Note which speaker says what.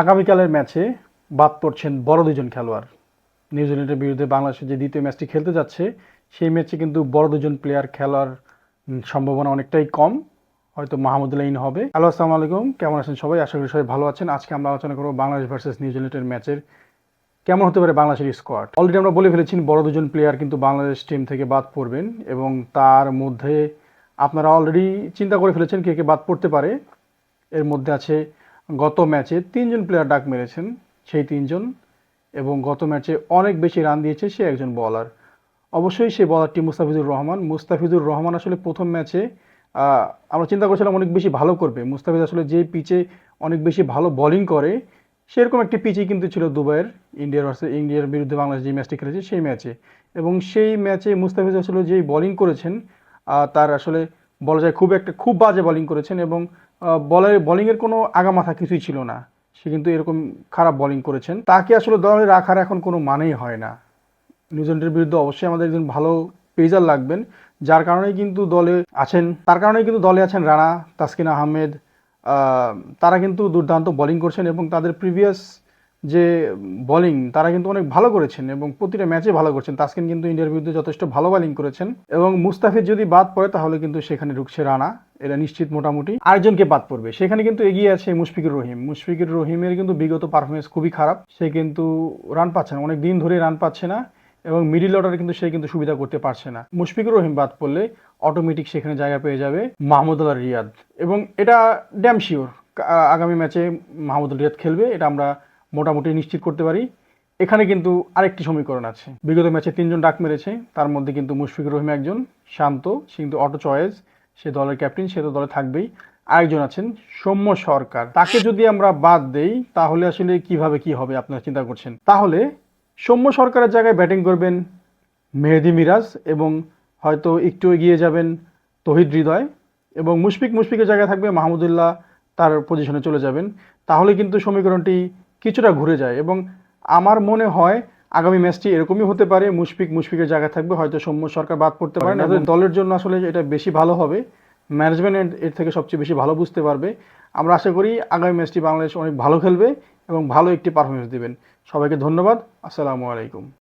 Speaker 1: আগামীকালের ম্যাচে বাদ পড়ছেন বড় দুজন খেলোয়াড়। নিউজিল্যান্ডের বিরুদ্ধে বাংলাদেশের যে দ্বিতীয় ম্যাচটি খেলতে যাচ্ছে, সেই ম্যাচে কিন্তু বড় দুজন প্লেয়ার খেলার সম্ভাবনা অনেকটাই কম। হয়তো মাহমুদুল্লাহ ইন হবে। হ্যালো, আসসালামু আলাইকুম, কেমন আছেন সবাই? আশা করি সবাই ভালো আছেন। আজকে আমরা আলোচনা করবো বাংলাদেশ ভার্সেস নিউজিল্যান্ডের ম্যাচের কেমন হতে পারে বাংলাদেশের স্কোয়াড। অলরেডি আমরা বলে ফেলেছি বড় দুজন প্লেয়ার কিন্তু বাংলাদেশ টিম থেকে বাদ পড়বেন, এবং তার মধ্যে আপনারা অলরেডি চিন্তা করে ফেলেছেন কে কে বাদ পড়তে পারে। এর মধ্যে আছে গত ম্যাচে 3জন প্লেয়ার ডাক মেরেছেন, সেই 3জন, এবং গত ম্যাচে অনেক বেশি রান দিয়েছে সে একজন বলার। অবশ্যই সেই বলারটি মুস্তাফিজুর রহমান। মুস্তাফিজুর রহমান আসলে প্রথম ম্যাচে আমরা চিন্তা করছিলাম অনেক বেশি ভালো করবে। মুস্তাফিজ আসলে যে পিচে অনেক বেশি ভালো বোলিং করে, সেরকম একটি পিচই কিন্তু ছিল দুবাইয়ের ইন্ডিয়ার বিরুদ্ধে বাংলাদেশ যে ম্যাচটি খেলেছে সেই ম্যাচে। এবং সেই ম্যাচে মুস্তাফিজ আসলে যেই বোলিং করেছেন, তার আসলে বলা যায় খুব বাজে বোলিং করেছেন, এবং বোলিংয়ের কোনো আগামাথা কিছুই ছিল না। সে কিন্তু এরকম খারাপ বোলিং করেছেন, তাকে আসলে দলে রাখার এখন কোনো মানেই হয় না। নিউজিল্যান্ডের বিরুদ্ধে অবশ্যই আমাদের একজন ভালো পেসার লাগবেন, যার কারণেই কিন্তু দলে আছেন রানা, তাসকিন আহমেদ। তারা কিন্তু দুর্দান্ত বোলিং করছেন, এবং তাদের প্রিভিয়াস যে বোলিং তারা কিন্তু অনেক ভালো করেছেন এবং প্রতিটা ম্যাচে ভালো করছেন। তাসকিন কিন্তু ইন্ডিয়ার বিরুদ্ধে যথেষ্ট ভালো বোলিং করেছেন, এবং মুস্তাফিজ যদি বাদ পড়ে তাহলে কিন্তু সেখানে ঢুকছে রানা, এটা নিশ্চিত। মোটামুটি আরেকজনকে বাদ পড়বে, সেখানে কিন্তু এগিয়ে আছে মুশফিকুর রহিমের কিন্তু বিগত পারফরমেন্স খুবই খারাপ। সে কিন্তু রান পাচ্ছে না, অনেক দিন ধরে রান পাচ্ছে না, এবং মিডিল অর্ডারে কিন্তু সে কিন্তু সুবিধা করতে পারছে না। মুশফিকুর রহিম বাদ পড়লে অটোমেটিক সেখানে জায়গা পেয়ে যাবে মাহমুদুল্লাহ রিয়াদ, এবং এটা ড্যাম শিওর আগামী ম্যাচে মাহমুদুল্লাহ রিয়াদ খেলবে, এটা আমরা মোটামুটি নিশ্চিত করতে পারি। এখানে কিন্তু আরেকটি সমীকরণ আছে, বিগত ম্যাচে 3জন ডাক মেরেছে, তার মধ্যে কিন্তু মুশফিকুর রহিম একজন, শান্ত, সে কিন্তু অটো চয়েস, সে দলের ক্যাপ্টেন, সে তো দলে থাকবেই। আরেকজন আছেন সৌম্য সরকার, তাকে যদি আমরা বাদ দেই তাহলে আসলে কিভাবে কি হবে আপনারা চিন্তা করছেন। তাহলে সৌম্য সরকারের জায়গায় ব্যাটিং করবেন মেহেদী মিরাজ, এবং হয়তো একটু এগিয়ে যাবেন তহিদ হৃদয়, এবং মুশফিকের জায়গায় থাকবে মাহমুদুল্লাহ, তার পজিশনে চলে যাবেন। তাহলে কিন্তু সমীকরণটি কিছুটা ঘুরে যায়, এবং আমার মনে হয় আগামী ম্যাচটি এরকমই হতে পারে। মুশফিকের জায়গায় থাকবে, হয়তো সৌম্য সরকার বাদ পড়তে পারেন। দলের জন্য আসলে এটা বেশি ভালো হবে, ম্যানেজমেন্ট এর থেকে সবচেয়ে বেশি ভালো বুঝতে পারবে। আমরা আশা করি আগামী ম্যাচটি বাংলাদেশ অনেক ভালো খেলবে এবং ভালো একটি পারফরমেন্স দেবেন। সবাইকে ধন্যবাদ। আসসালামু আলাইকুম।